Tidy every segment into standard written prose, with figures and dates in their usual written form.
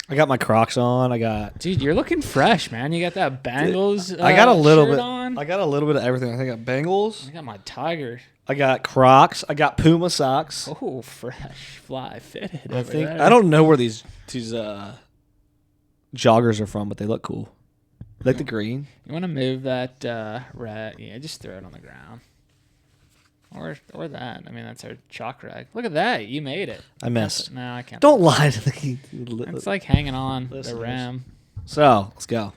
I got my Crocs on. Dude, you're looking fresh, man. You got that Bengals I got a little shirt bit. on. I got a little bit of everything. I think I got Bengals. I got my Tiger. I got Crocs. I got Puma socks. Oh, fresh, fly fitted. I don't know where these joggers are from, but they look cool. I like the green. You want to move that rat? Yeah, just throw it on the ground. Or that. I mean, that's our chalk rag. Look at that. You made it. I missed. No, I can't. Don't lie to the. It's like hanging on the Listeners. ram. So let's go.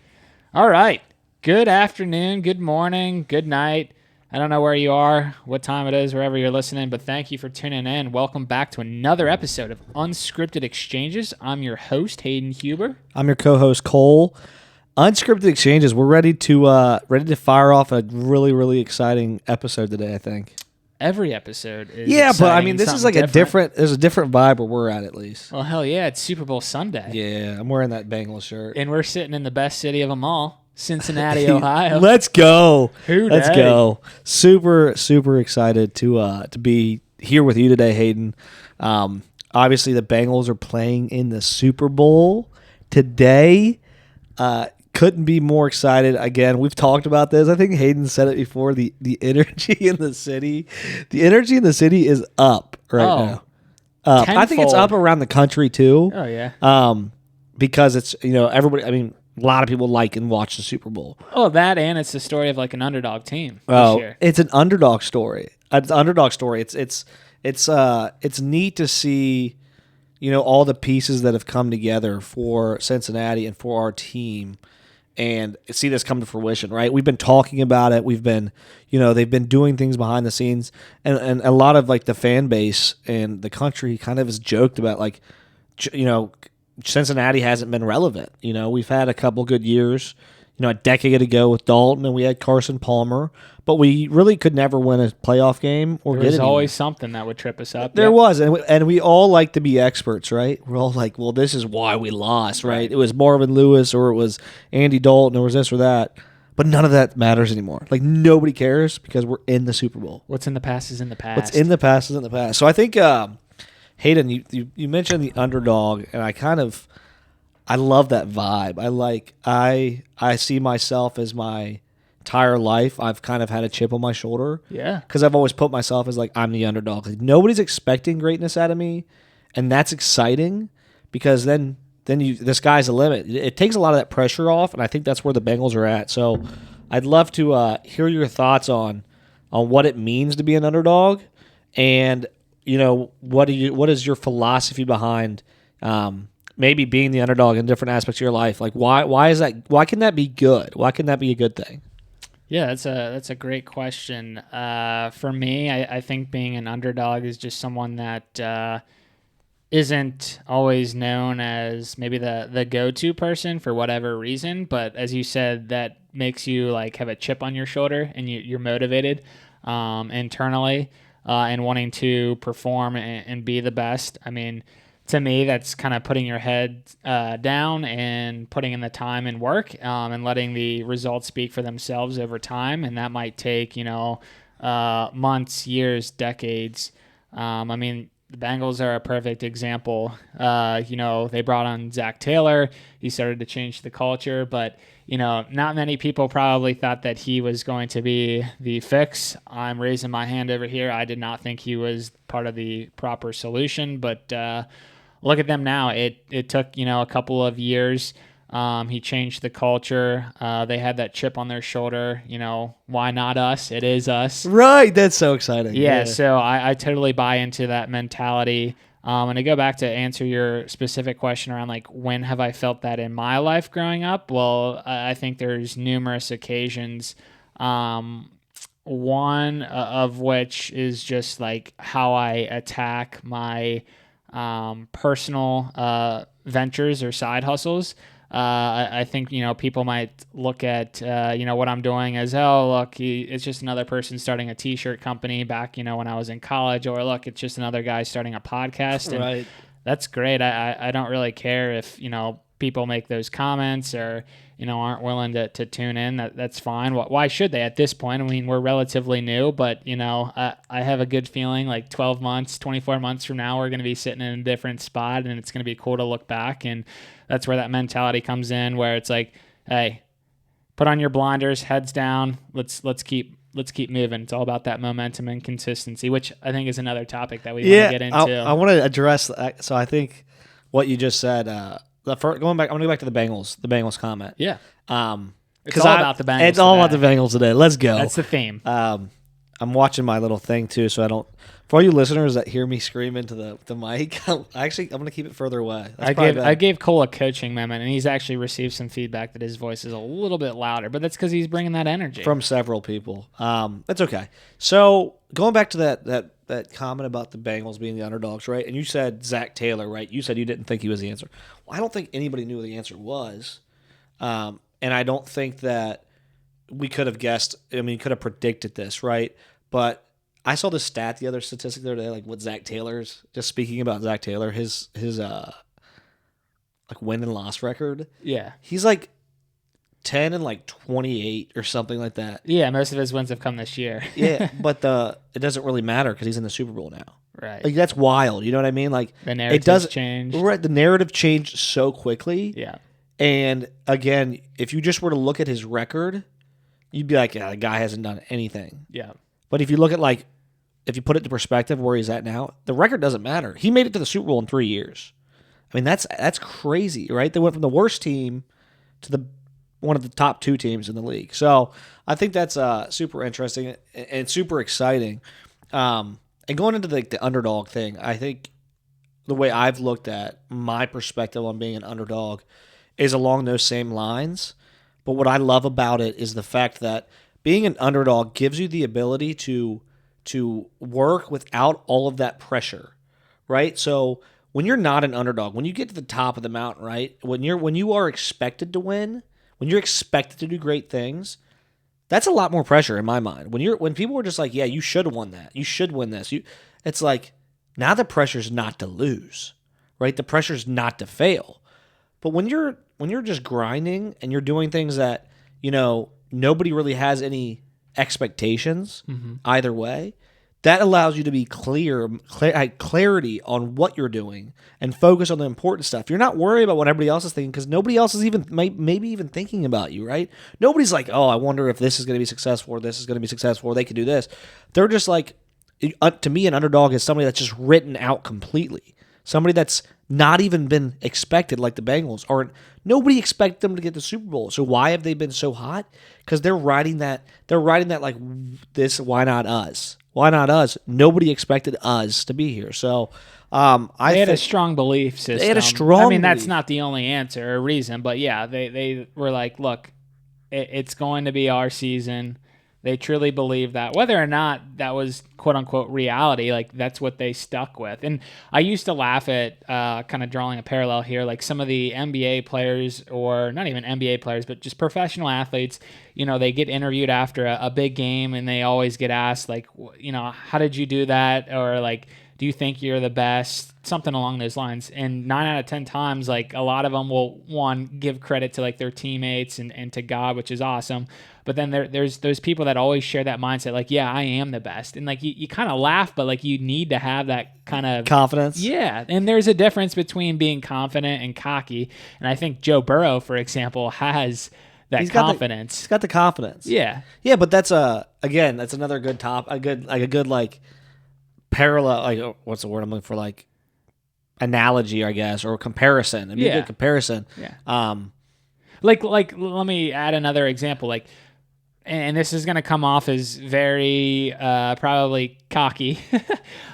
All right. Good afternoon. Good morning. Good night. I don't know where you are, what time it is, wherever you're listening, but thank you for tuning in. Welcome back to another episode of Unscripted Exchanges. I'm your host, Hayden Huber. I'm your co-host Cole. Unscripted Exchanges. We're ready to fire off a really, really exciting episode today, I think. Every episode is but I mean, exciting, this is like there's a different vibe where we're at least. Well, hell yeah, it's Super Bowl Sunday. Yeah, I'm wearing that Bengals shirt. And we're sitting in the best city of them all, Cincinnati, Ohio. Let's go. Let's go. Super, super excited to be here with you today, Hayden. Obviously, the Bengals are playing in the Super Bowl today. Couldn't be more excited. Again, we've talked about this. I think Hayden said it before. The energy in the city, is up right now. I think it's up around the country too. Oh yeah. Because it's everybody. I mean, a lot of people like and watch the Super Bowl. Oh, that and it's the story of like an underdog team. Oh, this year. It's an underdog story. It's an underdog story. It's neat to see, all the pieces that have come together for Cincinnati and for our team, and see this come to fruition. Right, we've been talking about it. We've been, they've been doing things behind the scenes, and a lot of like the fan base and the country kind of has joked about like, Cincinnati hasn't been relevant. We've had a couple good years, a decade ago with Dalton, and we had Carson Palmer, but we really could never win a playoff game or get There was anywhere. always something that would trip us up. There was, and we all like to be experts, right? We're all like, well, this is why we lost, right? It was Marvin Lewis or it was Andy Dalton or it was this or that. But none of that matters anymore. Like, nobody cares because we're in the Super Bowl. What's in the past is in the past. What's in the past is in the past. So I think, Hayden, you mentioned the underdog, and I love that vibe. I see myself as my entire life. I've kind of had a chip on my shoulder. Yeah. Because I've always put myself as like, I'm the underdog. Like, nobody's expecting greatness out of me, and that's exciting because then the sky's the limit. It takes a lot of that pressure off, and I think that's where the Bengals are at. So I'd love to hear your thoughts on what it means to be an underdog, and what is your philosophy behind maybe being the underdog in different aspects of your life? Like, why is that? Why can that be good? Why can that be a good thing? Yeah, that's a great question. For me, I think being an underdog is just someone that isn't always known as maybe the go-to person for whatever reason. But as you said, that makes you like have a chip on your shoulder, and you're motivated internally and wanting to perform and be the best. I mean, to me, that's kind of putting your head down and putting in the time and work and letting the results speak for themselves over time. And that might take, months, years, decades. I mean, the Bengals are a perfect example. They brought on Zach Taylor. He started to change the culture, but not many people probably thought that he was going to be the fix. I'm raising my hand over here. I did not think he was part of the proper solution, but look at them now. It took, a couple of years. He changed the culture. They had that chip on their shoulder. Why not us? It is us. Right. That's so exciting. Yeah. So I totally buy into that mentality. And to go back to answer your specific question around like, when have I felt that in my life growing up? Well, I think there's numerous occasions. One of which is just like how I attack my personal ventures or side hustles. I think, people might look at, what I'm doing as, oh, look, it's just another person starting a t-shirt company back, when I was in college, or look, it's just another guy starting a podcast. And right. That's great. I don't really care if, people make those comments or, aren't willing to tune in, that's fine. Why should they at this point? I mean, we're relatively new, but, I have a good feeling like 12 months, 24 months from now, we're going to be sitting in a different spot, and it's going to be cool to look back. And that's where that mentality comes in, where it's like, hey, put on your blinders, heads down. Let's keep moving. It's all about that momentum and consistency, which I think is another topic that we want to get into. I want to address that. So I think what you just said, going back, I'm going to go back to the Bengals comment. Yeah. It's all about the Bengals. It's all about the Bengals today. Let's go. That's the theme. I'm watching my little thing too, so I don't. For all you listeners that hear me scream into the mic, I'm going to keep it further away. I gave Cole a coaching moment, and he's actually received some feedback that his voice is a little bit louder, but that's because he's bringing that energy from several people. That's okay. So going back to that comment about the Bengals being the underdogs, right? And you said Zach Taylor, right? You said you didn't think he was the answer. Well, I don't think anybody knew what the answer was, and I don't think that we could have guessed. I mean, could have predicted this, right? But I saw the statistic the other day, like what Zach Taylor's, just speaking about Zach Taylor, his like win and loss record. Yeah. He's like 10 and like 28 or something like that. Yeah, most of his wins have come this year. Yeah, but it doesn't really matter because he's in the Super Bowl now. Right. Like that's wild. You know what I mean? Like the narrative changed. Right. The narrative changed so quickly. Yeah. And again, if you just were to look at his record, you'd be like, yeah, the guy hasn't done anything. Yeah. But if you look at if you put it into perspective where he's at now, the record doesn't matter. He made it to the Super Bowl in 3 years. I mean, that's crazy, right? They went from the worst team to one of the top 2 teams in the league. So I think that's super interesting and super exciting. And going into the underdog thing, I think the way I've looked at my perspective on being an underdog is along those same lines. But what I love about it is the fact that being an underdog gives you the ability to work without all of that pressure, right? So when you're not an underdog, when you get to the top of the mountain, right? When you are expected to win, when you're expected to do great things, that's a lot more pressure in my mind. When people are just like, yeah, you should have won that. You should win this. It's like now the pressure's not to lose, right? The pressure's not to fail. But when you're just grinding and you're doing things that, nobody really has any expectations either way, that allows you to be clarity on what you're doing and focus on the important stuff. You're not worried about what everybody else is thinking because nobody else is maybe even thinking about you, right? Nobody's like, oh, I wonder if this is going to be successful or this is going to be successful or they could do this. They're just like, to me, an underdog is somebody that's just written out completely. Somebody that's not even been expected, like the Bengals. Nobody expected them to get the Super Bowl. So why have they been so hot? Because they're riding that like this. Why not us? Why not us? Nobody expected us to be here. So they had a strong belief system. They had a strong. I mean, that's not the only answer or reason, but yeah, they were like, look, it's going to be our season. They truly believe that. Whether or not that was quote-unquote reality, like that's what they stuck with. And I used to laugh at kind of drawing a parallel here, like some of the NBA players, or not even NBA players, but just professional athletes, they get interviewed after a big game and they always get asked, like, how did you do that? Or like, do you think you're the best? Something along those lines. And 9 out of 10 times, like a lot of them will, one, give credit to like their teammates and to God, which is awesome. But then there's those people that always share that mindset, like, yeah, I am the best. And like you kind of laugh, but like you need to have that kind of confidence. Yeah. And there's a difference between being confident and cocky. And I think Joe Burrow, for example, has that confidence. He's got the confidence. Yeah. Yeah, but that's that's another good a good parallel, like what's the word I'm looking for? Like analogy, I guess, or comparison. It'd be a good comparison. Yeah. Like let me add another example. Like, and this is going to come off as very probably cocky,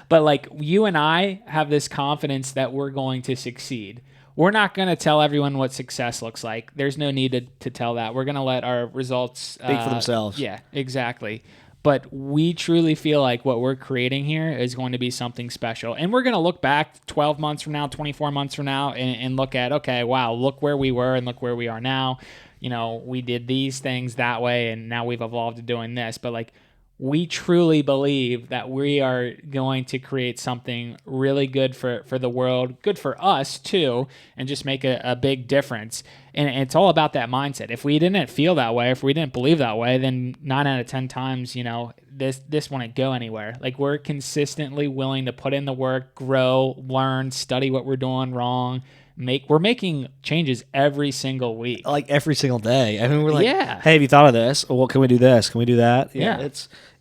but like you and I have this confidence that we're going to succeed. We're not going to tell everyone what success looks like. There's no need to tell that. We're going to let our results speak for themselves. Yeah, exactly. But we truly feel like what we're creating here is going to be something special. And we're going to look back 12 months from now, 24 months from now, and look at, okay, wow, look where we were and look where we are now. We did these things that way, and now we've evolved to doing this. But like, we truly believe that we are going to create something really good for the world, good for us too, and just make a big difference. And it's all about that mindset. If we didn't feel that way, if we didn't believe that way, then 9 out of 10 times, this wouldn't go anywhere. Like, we're consistently willing to put in the work, grow, learn, study what we're doing wrong. We're making changes every single week. Like every single day. I mean, we're like, Yeah. hey, have you thought of this? Well, can we do this? Can we do that? Yeah.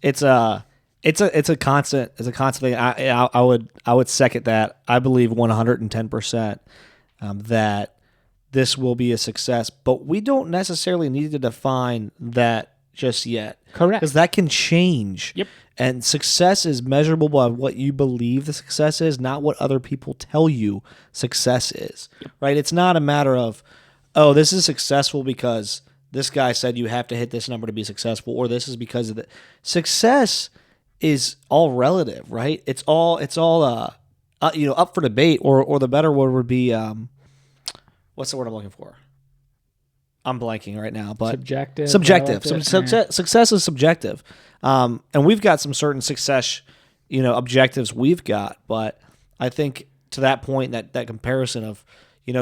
It's a constant thing. I would second that. I believe 110% that this will be a success, but we don't necessarily need to define that just yet. Correct. Because that can change. Yep. And success is measurable by what you believe the success is, not what other people tell you success is. Yep. Right? It's not a matter of, oh, this is successful because this guy said you have to hit this number to be successful, or this is because of the success is all relative, right? It's all up for debate, or the better word would be what's the word I'm looking for? I'm blanking right now, but subjective. Success is subjective, and we've got some certain success, objectives we've got. But I think to that point, that comparison of,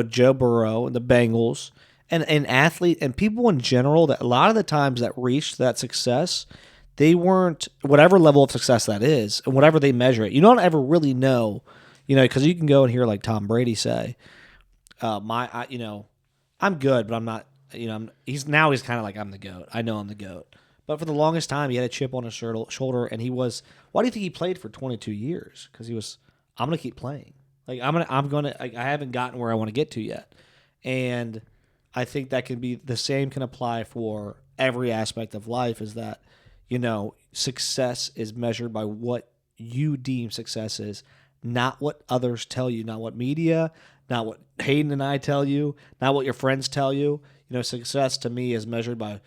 Joe Burrow and the Bengals and athlete and people in general, that a lot of the times that reached that success, they weren't, whatever level of success that is, and whatever they measure it. You don't ever really know, because you can go and hear like Tom Brady say, I'm good, but I'm not. He's kind of like, I'm the GOAT. I know I'm the GOAT. But for the longest time, he had a chip on his shoulder, and he was. Why do you think he played for 22 years? Because he was. I'm gonna keep playing. Like I'm gonna. I haven't gotten where I want to get to yet, and I think that can be the same can apply for every aspect of life. Is that, success is measured by what you deem success is, not what others tell you, not what media, not what Hayden and I tell you, not what your friends tell you. Success to me is measured by,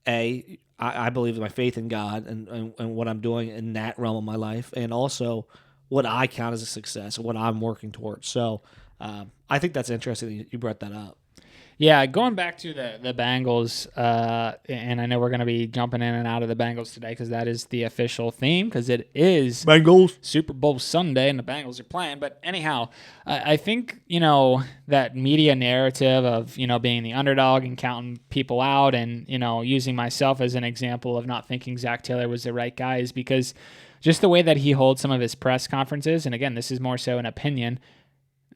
I believe in my faith in God and what I'm doing in that realm of my life, and also what I count as a success and what I'm working towards. So I think that's interesting that you brought that up. Yeah, going back to the Bengals, and I know we're going to be jumping in and out of the Bengals today because that is the official theme, because it is Bengals Super Bowl Sunday and the Bengals are playing. But anyhow, I think, that media narrative of, being the underdog and counting people out and, using myself as an example of not thinking Zach Taylor was the right guy is because just the way that he holds some of his press conferences, and again, this is more so an opinion,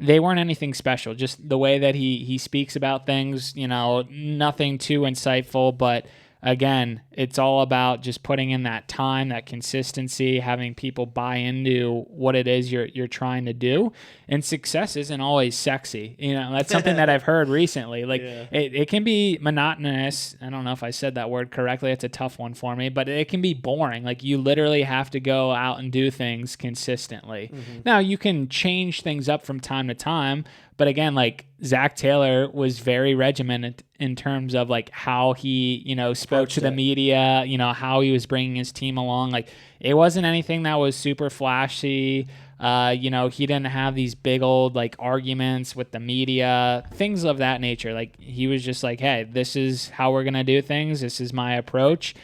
they weren't anything special. Just the way that he speaks about things, nothing too insightful. But again, it's all about just putting in that time, that consistency, having people buy into what it is you're trying to do. And success isn't always sexy. That's something that I've heard recently. Like, it can be monotonous. I don't know if I said that word correctly. It's a tough one for me, but it can be boring. Like, you literally have to go out and do things consistently. Mm-hmm. Now, you can change things up from time to time, but again, like, Zach Taylor was very regimented in terms of like how he, spoke to the media, how he was bringing his team along. Like, it wasn't anything that was super flashy. He didn't have these big old like arguments with the media, things of that nature. Like, he was just like, hey, this is how we're going to do things. This is my approach.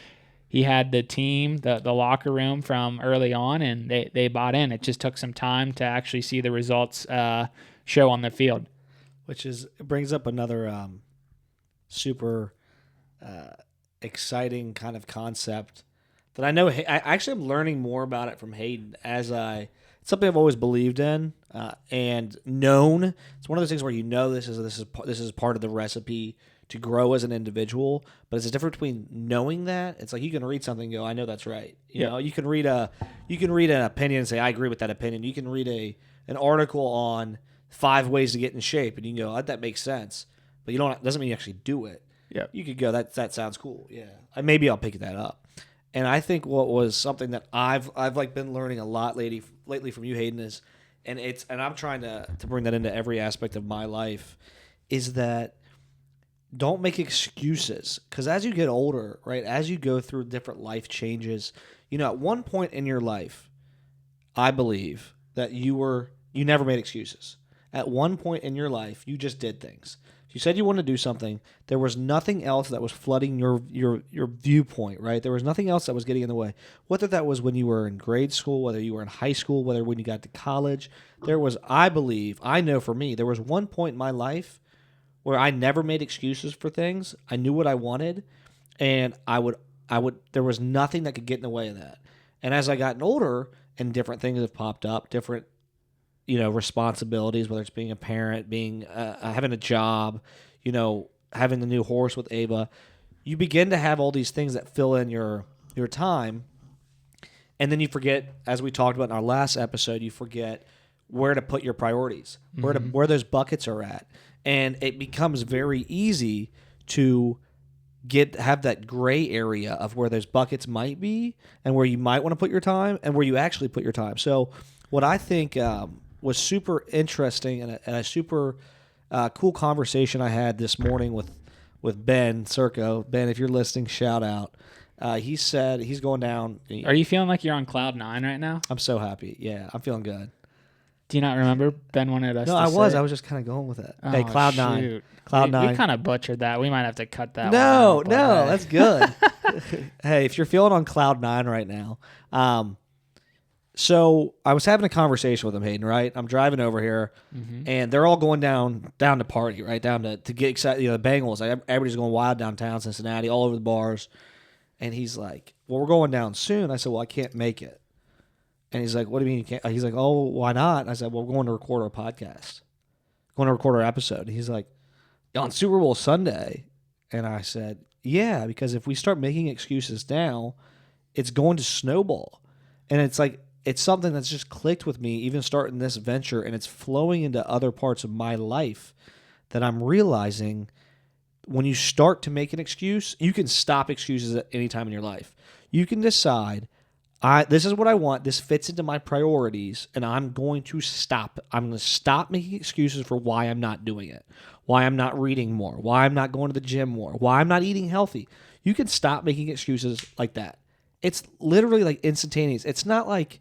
He had the team, the locker room from early on, and they bought in. It just took some time to actually see the results show on the field. It brings up another super exciting kind of concept that I know. I actually am learning more about it from Hayden it's something I've always believed in and known. It's one of those things where this is part of the recipe to grow as an individual, but it's a difference between knowing that. It's like you can read something and go, I know that's right. You can read an opinion and say, I agree with that opinion. You can read an article on 5 ways to get in shape, and you can go, that makes sense, but doesn't mean you actually do it. Yeah, you could go, that sounds cool. Yeah, maybe I'll pick that up. And I think what was something that I've like been learning a lot lately from you, Hayden, is, and I'm trying to bring that into every aspect of my life, is that don't make excuses, because as you get older, right, as you go through different life changes, at one point in your life, I believe that you never made excuses. at one point in your life, you just did things. You said you wanted to do something. There was nothing else that was flooding your viewpoint, right? There was nothing else that was getting in the way. Whether that was when you were in grade school, whether you were in high school, whether when you got to college, there was, I know for me, there was one point in my life where I never made excuses for things. I knew what I wanted, and there was nothing that could get in the way of that. And as I gotten older and different things have popped up, different responsibilities, whether it's being a parent, being having a job, having the new horse with Ava, you begin to have all these things that fill in your time, and then you forget, as we talked about in our last episode, you forget where to put your priorities, where those buckets are at, and it becomes very easy to have that gray area of where those buckets might be and where you might want to put your time and where you actually put your time. So what I think was super interesting and a super cool conversation I had this morning with Ben Circo. Ben, if you're listening, shout out. He said he's going down. Are you feeling like you're on cloud nine right now? I'm so happy. Yeah, I'm feeling good. Do you not remember Ben wanted us No, to I was. say? I was just kind of going with it. Oh, hey, Cloud shoot. Nine. Cloud Nine. We kind of butchered that. We might have to cut that No, one out. that's good. Hey, if you're feeling on Cloud Nine right now, so I was having a conversation with him, Hayden, right? I'm driving over here, and they're all going down to party, right? Down to get excited. The Bengals, everybody's going wild downtown Cincinnati, all over the bars. And he's like, well, we're going down soon. I said, well, I can't make it. And he's like, what do you mean you can't? He's like, oh, why not? And I said, well, we're going to record our podcast. Going to record our episode. And he's like, on Super Bowl Sunday. And I said, yeah, because if we start making excuses now, it's going to snowball. And it's like, it's something that's just clicked with me, even starting this venture, and it's flowing into other parts of my life that I'm realizing when you start to make an excuse, you can stop excuses at any time in your life. You can decide, this is what I want. This fits into my priorities, and I'm going to stop. I'm going to stop making excuses for why I'm not doing it, why I'm not reading more, why I'm not going to the gym more, why I'm not eating healthy. You can stop making excuses like that. It's literally like instantaneous. It's not like,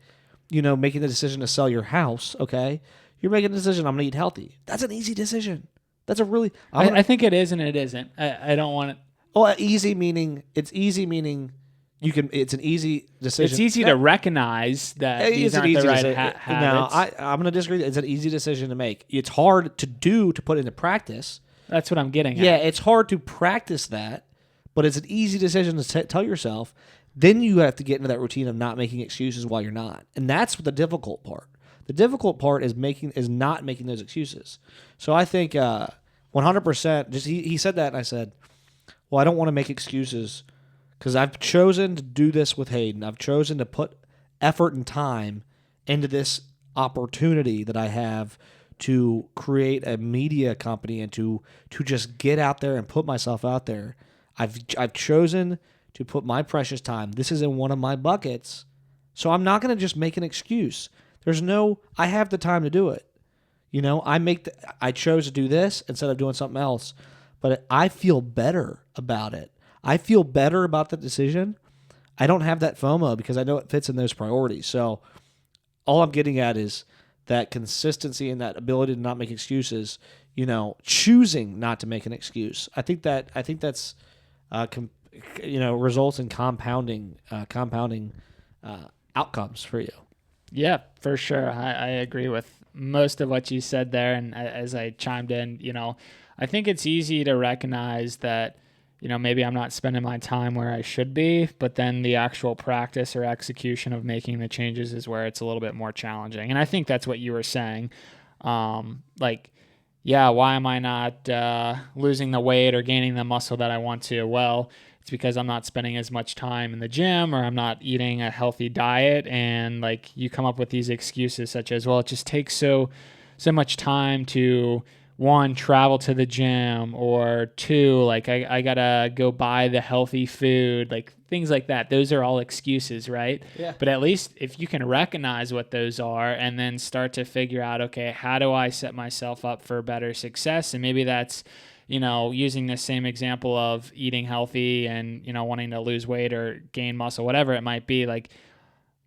making the decision to sell your house, okay? You're making a decision, I'm going to eat healthy. That's an easy decision. That's a really... I think it is and it isn't. I don't want it... Oh, easy meaning... It's easy meaning... It's an easy decision. It's easy to recognize that these aren't the right habits. No, I'm going to disagree. It's an easy decision to make. It's hard to put into practice. That's what I'm getting at. Yeah, it's hard to practice that, but it's an easy decision to tell yourself. Then you have to get into that routine of not making excuses while you're not. And that's the difficult part. The difficult part is not making those excuses. So I think 100%, he said that, and I said, well, I don't want to make excuses because I've chosen to do this with Hayden. I've chosen to put effort and time into this opportunity that I have to create a media company and to just get out there and put myself out there. I've chosen to put my precious time. This is in one of my buckets. So I'm not going to just make an excuse. I have the time to do it. I chose to do this instead of doing something else, but I feel better about it. I feel better about the decision. I don't have that FOMO because I know it fits in those priorities. So all I'm getting at is that consistency and that ability to not make excuses, choosing not to make an excuse. I think that's results in compounding outcomes for you. Yeah, for sure. I agree with most of what you said there. And as I chimed in, I think it's easy to recognize that, maybe I'm not spending my time where I should be, but then the actual practice or execution of making the changes is where it's a little bit more challenging. And I think that's what you were saying. Why am I not losing the weight or gaining the muscle that I want to? Well, it's because I'm not spending as much time in the gym or I'm not eating a healthy diet. And you come up with these excuses such as, well, it just takes so much time to, one, travel to the gym, or two, I gotta go buy the healthy food, things like that. Those are all excuses, right? Yeah. But at least if you can recognize what those are and then start to figure out, okay, how do I set myself up for better success? And maybe that's, using the same example of eating healthy and, wanting to lose weight or gain muscle, whatever it might be,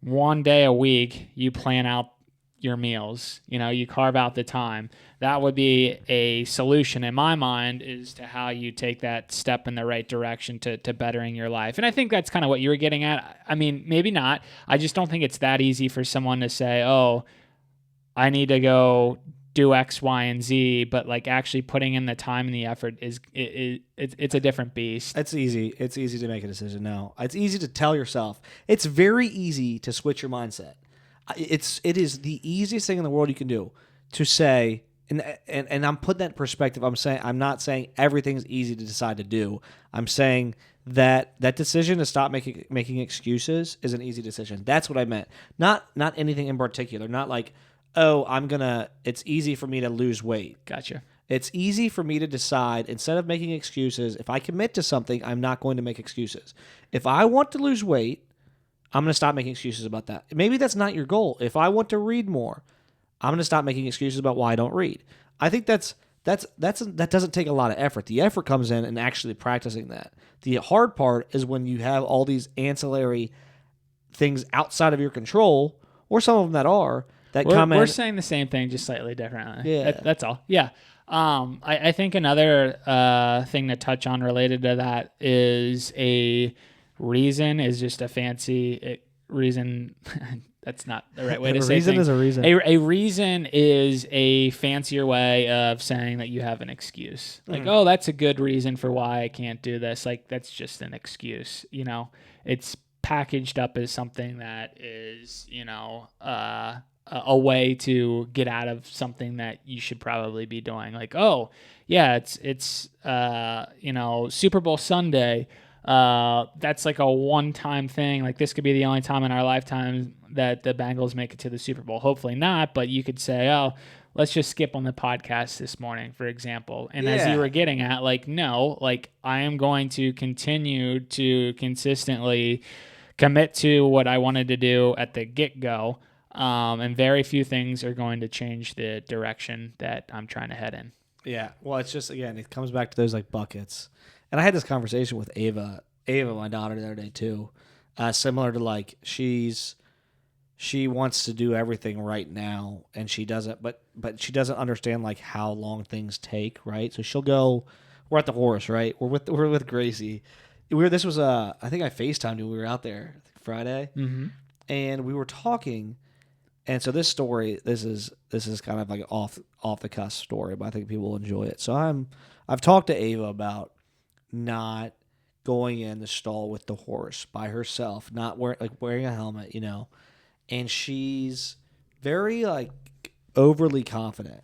one day a week, you plan out, your meals. You carve out the time. That would be a solution in my mind, is to how you take that step in the right direction to bettering your life. And I think that's kind of what you were getting at. I mean, maybe not. I just don't think it's that easy for someone to say, oh, I need to go do X, Y, and Z, but like actually putting in the time and the effort it's a different beast. It's easy. It's easy to make a decision. No, it's easy to tell yourself. It's very easy to switch your mindset. It is the easiest thing in the world you can do to say, and I'm putting that in perspective. I'm not saying everything's easy to decide to do. I'm saying that decision to stop making excuses is an easy decision. That's what I meant. Not anything in particular. Not like, oh, it's easy for me to lose weight. Gotcha. It's easy for me to decide, instead of making excuses, if I commit to something, I'm not going to make excuses. If I want to lose weight, I'm going to stop making excuses about that. Maybe that's not your goal. If I want to read more, I'm going to stop making excuses about why I don't read. I think that doesn't take a lot of effort. The effort comes in actually practicing that. The hard part is when you have all these ancillary things outside of your control, or some of them that are, we're saying the same thing, just slightly differently. Yeah. That's all. Yeah. I think another thing to touch on related to that is a reason is just a fancy reason. That's not the right way to say reason things. is a reason. A reason is a fancier way of saying that you have an excuse. Like, oh, that's a good reason for why I can't do this. Like, that's just an excuse. It's packaged up as something that is, a way to get out of something that you should probably be doing. Like, oh, yeah, it's Super Bowl Sunday. That's like a one-time thing. Like, this could be the only time in our lifetime that the Bengals make it to the Super Bowl. Hopefully not, but you could say, oh, let's just skip on the podcast this morning, for example. And as you were getting at, like, no, like, I am going to continue to consistently commit to what I wanted to do at the get-go. And very few things are going to change the direction that I'm trying to head in. Yeah. Well, it's just, again, it comes back to those like buckets. And I had this conversation with Ava, my daughter, the other day too. Similar to like, she wants to do everything right now, and she doesn't, but she doesn't understand like how long things take, right? So she'll go. We're at the horse, right? We're with Gracie. This was I think I FaceTimed you when we were out there Friday, and we were talking. And so this story, this is kind of like off the cusp story, but I think people will enjoy it. So I've talked to Ava about not going in the stall with the horse by herself, not wearing a helmet, and she's very like overly confident,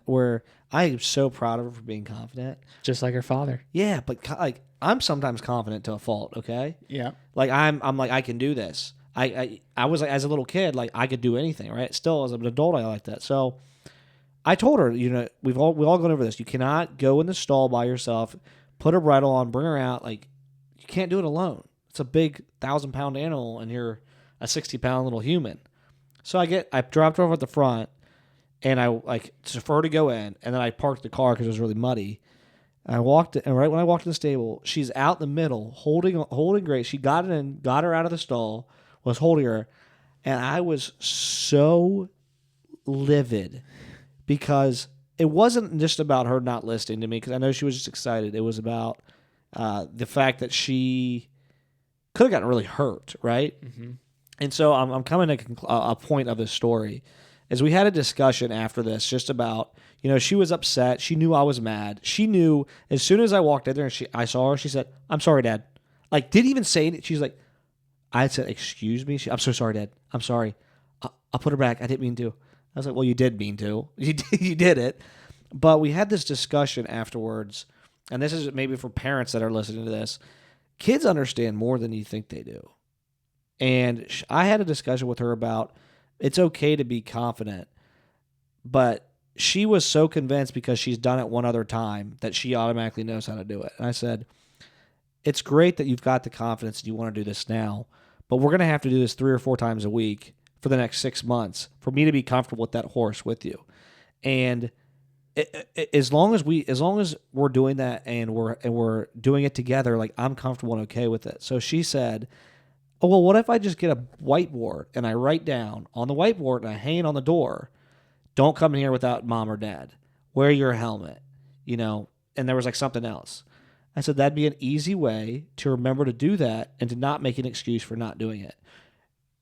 where I am so proud of her for being confident, just like her father. Yeah, but like I'm sometimes confident to a fault. Okay. Yeah. Like I'm like, I can do this. I was like, as a little kid, like I could do anything, right? Still as an adult, I like that. So I told her, we've all gone over this. You cannot go in the stall by yourself, put a bridle on, bring her out. Like, you can't do it alone. It's a big 1,000-pound animal, and you're a 60-pound little human. So I dropped her off at the front, and I like for her to go in, and then I parked the car because it was really muddy. And right when I walked in the stable, she's out in the middle holding Grace. She got her out of the stall, was holding her, and I was so livid because it wasn't just about her not listening to me, because I know she was just excited. It was about the fact that she could have gotten really hurt, right? Mm-hmm. And so I'm coming to a point of this story is we had a discussion after this just about, she was upset. She knew I was mad. She knew as soon as I walked in there and I saw her, she said, "I'm sorry, Dad." Like, didn't even say it. She's like, I said, "Excuse me?" "I'm so sorry, Dad. I'm sorry. I'll put her back. I didn't mean to." I was like, "Well, you did mean to. You did it." But we had this discussion afterwards, and this is maybe for parents that are listening to this. Kids understand more than you think they do. And I had a discussion with her about it's okay to be confident, but she was so convinced because she's done it one other time that she automatically knows how to do it. And I said, it's great that you've got the confidence and you want to do this now, but we're going to have to do this 3 or 4 times a week for the next 6 months for me to be comfortable with that horse with you. And as long as we're doing that and we're doing it together, like, I'm comfortable and okay with it. So she said, oh, well, what if I just get a whiteboard and I write down on the whiteboard and I hang it on the door, don't come in here without mom or dad. Wear your helmet, and there was like something else. I said that'd be an easy way to remember to do that and to not make an excuse for not doing it.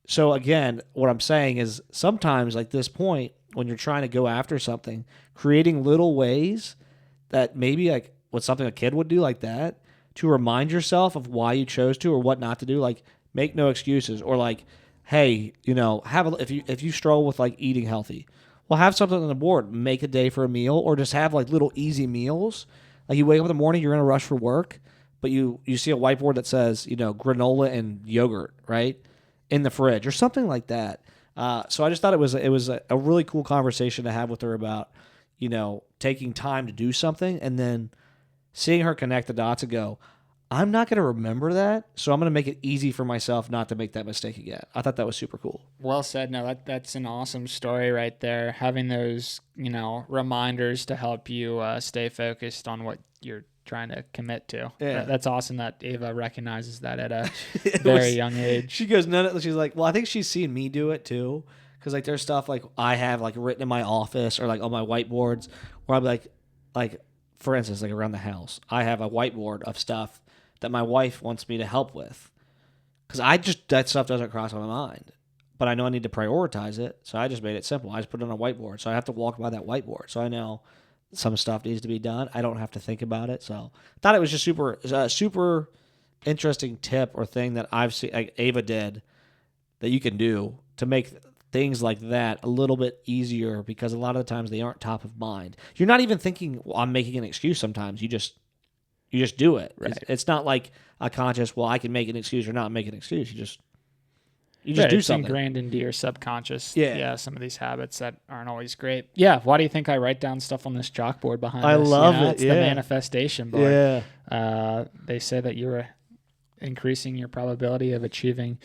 So again, what I'm saying is sometimes like this point when you're trying to go after something, creating little ways that maybe like what something a kid would do like that to remind yourself of why you chose to or what not to do, like make no excuses or like, hey, if you struggle with like eating healthy, well, have something on the board, make a day for a meal or just have like little easy meals. Like you wake up in the morning, you're in a rush for work, but you see a whiteboard that says, granola and yogurt, right? In the fridge or something like that. So I just thought it was a really cool conversation to have with her about, taking time to do something and then seeing her connect the dots and go, I'm not going to remember that, so I'm going to make it easy for myself not to make that mistake again. I thought that was super cool. Well said. No, that's an awesome story right there. Having those, reminders to help you stay focused on what you're trying to commit to. Yeah. That's awesome that Ava recognizes that at a very young age. She goes, she's like, well, I think she's seen me do it too. Because like there's stuff like I have like written in my office or like on my whiteboards where I'm like for instance, like around the house, I have a whiteboard of stuff that my wife wants me to help with. Because that stuff doesn't cross my mind. But I know I need to prioritize it. So I just made it simple. I just put it on a whiteboard. So I have to walk by that whiteboard. So I know some stuff needs to be done. I don't have to think about it. So I thought it was just super interesting tip or thing that I've seen, like Ava did, that you can do to make things like that a little bit easier because a lot of the times they aren't top of mind. You're not even thinking, well, I'm making an excuse sometimes. You just do it. Right. It's not like a conscious, well, I can make an excuse or not make an excuse. You just right, do it's something. Ingrained into your subconscious. Yeah. Some of these habits that aren't always great. Yeah. Why do you think I write down stuff on this chalkboard behind I us? love it. It's the manifestation board. Yeah. They say that you're increasing your probability of achieving,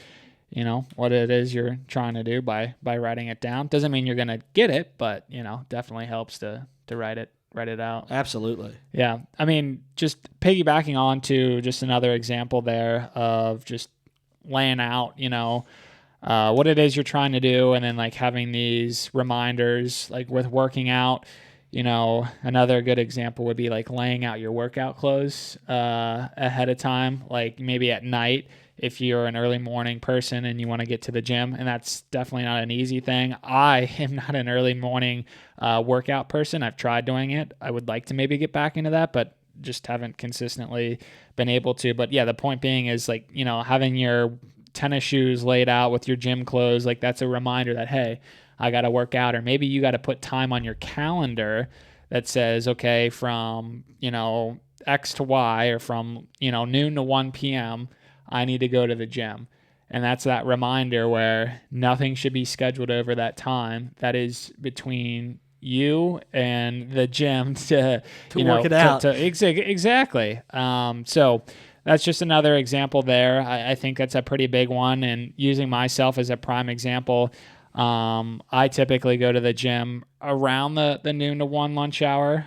what it is you're trying to do by writing it down. Doesn't mean you're going to get it, but, definitely helps to write it out. Absolutely. Yeah. I mean, just piggybacking on to just another example there of just laying out, what it is you're trying to do, and then like having these reminders, like with working out. Another good example would be like laying out your workout clothes ahead of time, like maybe at night if you're an early morning person and you want to get to the gym. And that's definitely not an easy thing. I am not an early morning workout person. I've tried doing it. I would like to maybe get back into that, but just haven't consistently been able to. But yeah, the point being is like, having your tennis shoes laid out with your gym clothes, like that's a reminder that, hey, I got to work out. Or maybe you got to put time on your calendar that says, okay, from, X to Y or from, noon to 1 p.m., I need to go to the gym. And that's that reminder where nothing should be scheduled over that time. That is between you and the gym to work it out. Exactly. So that's just another example there. I think that's a pretty big one. And using myself as a prime example, I typically go to the gym around the noon to 1 lunch hour,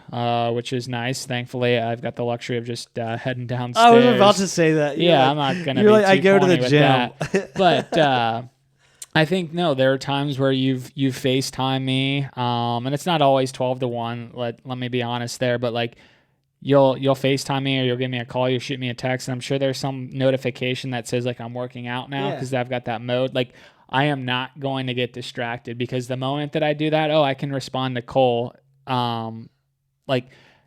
which is nice. Thankfully, I've got the luxury of just heading downstairs. I was about to say that. I'm not going to be like, too I go to the corny gym. with that. But I think, no, there are times where you've FaceTime me, and it's not always 12 to 1. Let me be honest there, but like you'll FaceTime me or you'll give me a call, you'll shoot me a text, and I'm sure there's some notification that says like I'm working out now because I've got that mode. Like I am not going to get distracted because the moment that I do that, I can respond to Cole. Then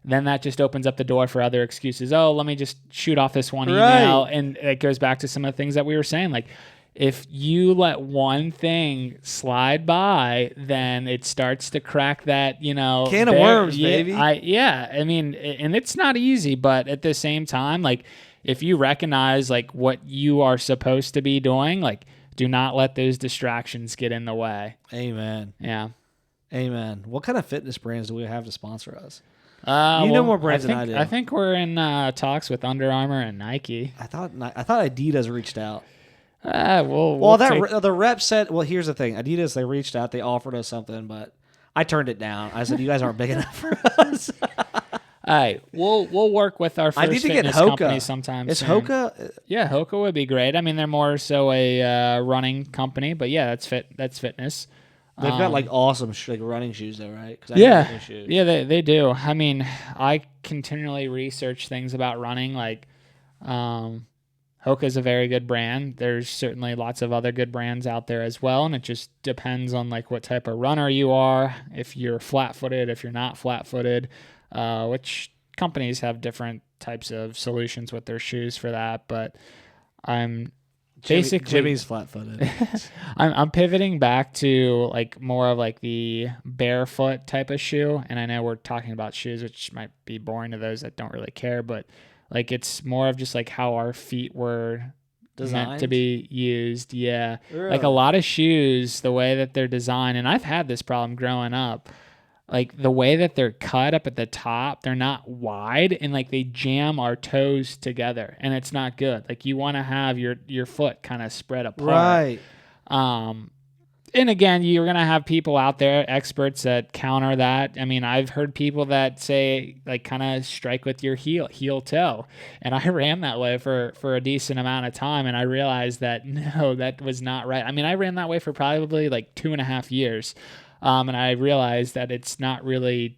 that just opens up the door for other excuses. Oh, let me just shoot off this one email. And it goes back to some of the things that we were saying. Like if you let one thing slide by, then it starts to crack that, can of worms, baby. I mean, and it's not easy, but at the same time, like if you recognize like what you are supposed to be doing, like do not let those distractions get in the way. Amen. Yeah. Amen. What kind of fitness brands do we have to sponsor us? You know more brands than I do. I think we're in talks with Under Armour and Nike. I thought Adidas reached out. The rep said, well, here's the thing. Adidas, they reached out. They offered us something, but I turned it down. I said, you guys aren't big enough for us. All right, we'll work with our I need first to get fitness Hoka. company sometime Is soon. Hoka? Yeah, Hoka would be great. I mean, they're more so a running company, but yeah, that's fitness. They've got like awesome like running shoes though, right? Because I need to get Yeah, new shoes. yeah, they do. I mean, I continually research things about running. Like, um, Hoka is a very good brand. There's certainly lots of other good brands out there as well, and it just depends on like what type of runner you are. If you're flat-footed, if you're not flat-footed, which companies have different types of solutions with their shoes for that. But I'm basically Jimmy's flat-footed. I'm pivoting back to like more of like the barefoot type of shoe, and I know we're talking about shoes, which might be boring to those that don't really care, but like it's more of just like how our feet were meant to Designed? be used. Yeah, like a Really? lot of shoes, the way that they're designed, and I've had this problem growing up. Like the way that they're cut up at the top, they're not wide and like they jam our toes together and it's not good. Like you want to have your foot kind of spread apart. Right. Um and again, you're going to have people out there, experts that counter that. I mean, I've heard people that say like kind of strike with your heel toe. And I ran that way for a decent amount of time and I realized that no, that was not right. I mean, I ran that way for probably like 2.5 years. And I realized that it's not really,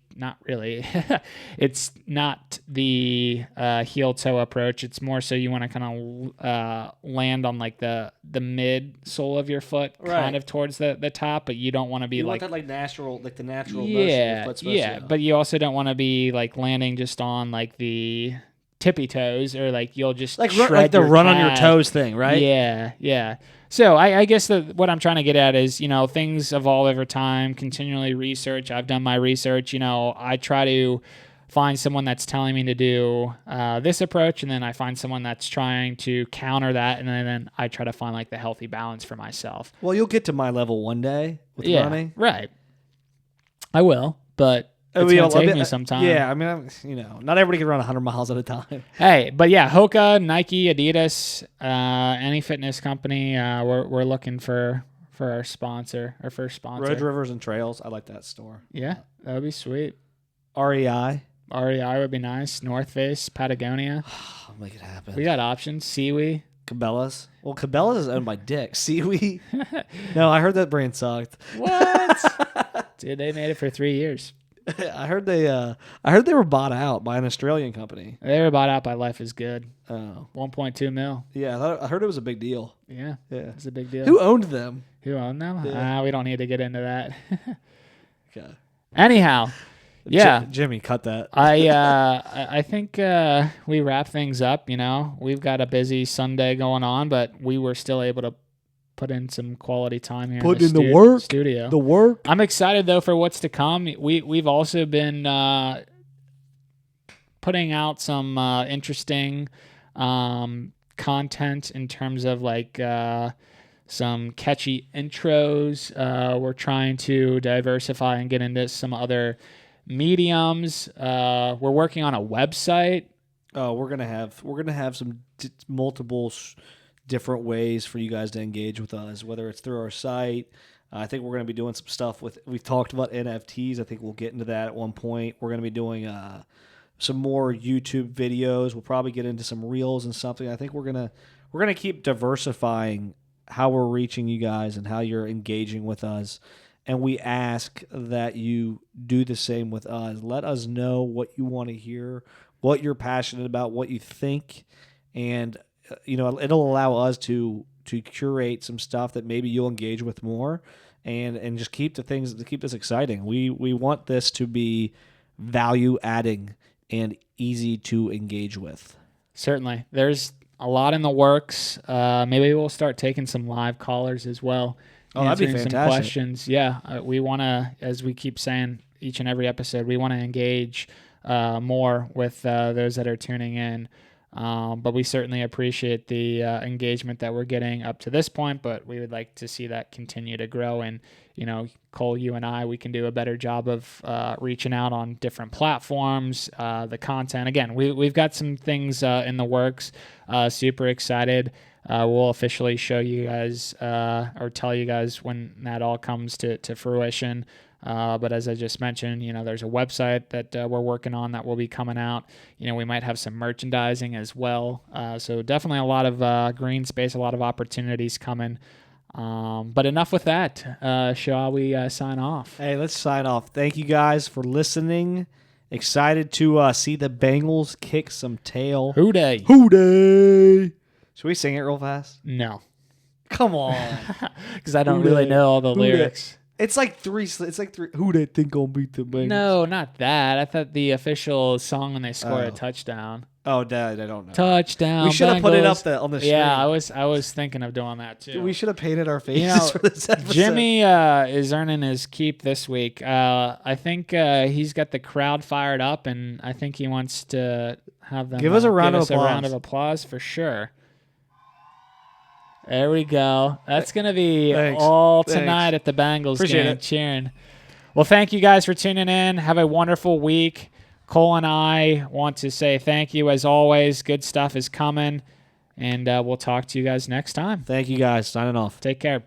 it's not the heel toe approach. It's more so you want to kind of land on like the mid sole of your foot, kind of towards the top, but you don't want to be You like want that like the natural motion your yeah, foot's supposed yeah. to go. But you also don't want to be like landing just on like the tippy toes or like you'll just Like shred the your run on your calf. toes thing, right? Yeah, yeah. So I guess what I'm trying to get at is, things evolve over time, continually research. I've done my research. I try to find someone that's telling me to do this approach, and then I find someone that's trying to counter that, and then I try to find like the healthy balance for myself. Well, you'll get to my level one day with running. Right. I will, but it's going to take me some time. Yeah, I mean, not everybody can run 100 miles at a time. Hey, but yeah, Hoka, Nike, Adidas, any fitness company, we're looking for our sponsor, our first sponsor. Road, Rivers, and Trails. I like that store. Yeah, that would be sweet. REI. REI would be nice. North Face, Patagonia. I'll make it happen. We got options. Seaweed. Cabela's. Well, Cabela's is owned by Dick. Seaweed. No, I heard that brand sucked. What? Dude, they made it for 3 years. I heard they were bought out by an Australian company. They were bought out by Life is Good. Oh. 1.2 mil. Yeah, I heard it was a big deal. Yeah. Yeah. It's a big deal. Who owned them? Who owned them? Yeah. We don't need to get into that. Okay. Anyhow. Yeah. Jimmy, cut that. I think we wrap things up. We've got a busy Sunday going on, but we were still able to put in some quality time here. Put in the work. Studio. The work. I'm excited though for what's to come. We've also been putting out some interesting content in terms of like some catchy intros. We're trying to diversify and get into some other mediums. We're working on a website. Oh, we're gonna have some multiple different ways for you guys to engage with us, whether it's through our site. I think we're gonna be doing some stuff with. We've talked about NFTs. I think we'll get into that at one point. We're gonna be doing some more YouTube videos. We'll probably get into some reels and something. I think we're gonna keep diversifying how we're reaching you guys and how you're engaging with us. And we ask that you do the same with us. Let us know what you want to hear, what you're passionate about, what you think, and it'll allow us to curate some stuff that maybe you'll engage with more, and just keep this exciting. We want this to be value adding and easy to engage with. Certainly, there's a lot in the works. Maybe we'll start taking some live callers as well. Oh, that'd be answering fantastic. some questions. Yeah, we want to, as we keep saying each and every episode, we want to engage more with those that are tuning in. But we certainly appreciate the engagement that we're getting up to this point, but we would like to see that continue to grow. And, Cole, you and I, we can do a better job of reaching out on different platforms, the content. Again, we've got some things in the works, super excited. We'll officially show you guys or tell you guys when that all comes to fruition. But as I just mentioned, there's a website that we're working on that will be coming out. We might have some merchandising as well. So definitely a lot of green space, a lot of opportunities coming. But enough with that. Shall we sign off? Hey, let's sign off. Thank you guys for listening. Excited to see the Bengals kick some tail. Hooday. Hooday! Should we sing it real fast? No. Come on. Because I don't really know all the lyrics. It's like three. Who they think gonna beat the Bengals? No, not that. I thought the official song when they score a touchdown. Oh, Dad, I don't know. Touchdown. We should have put it up Bengals. on the screen. Yeah, I was thinking of doing that too. We should have painted our faces for this episode. Jimmy is earning his keep this week. I think he's got the crowd fired up, and I think he wants to have them give us a round of applause for sure. There we go. That's going to be all tonight at the Bengals Appreciate game, it. cheering. Well, thank you guys for tuning in. Have a wonderful week. Cole and I want to say thank you as always. Good stuff is coming, and we'll talk to you guys next time. Thank you guys. Signing off. Take care.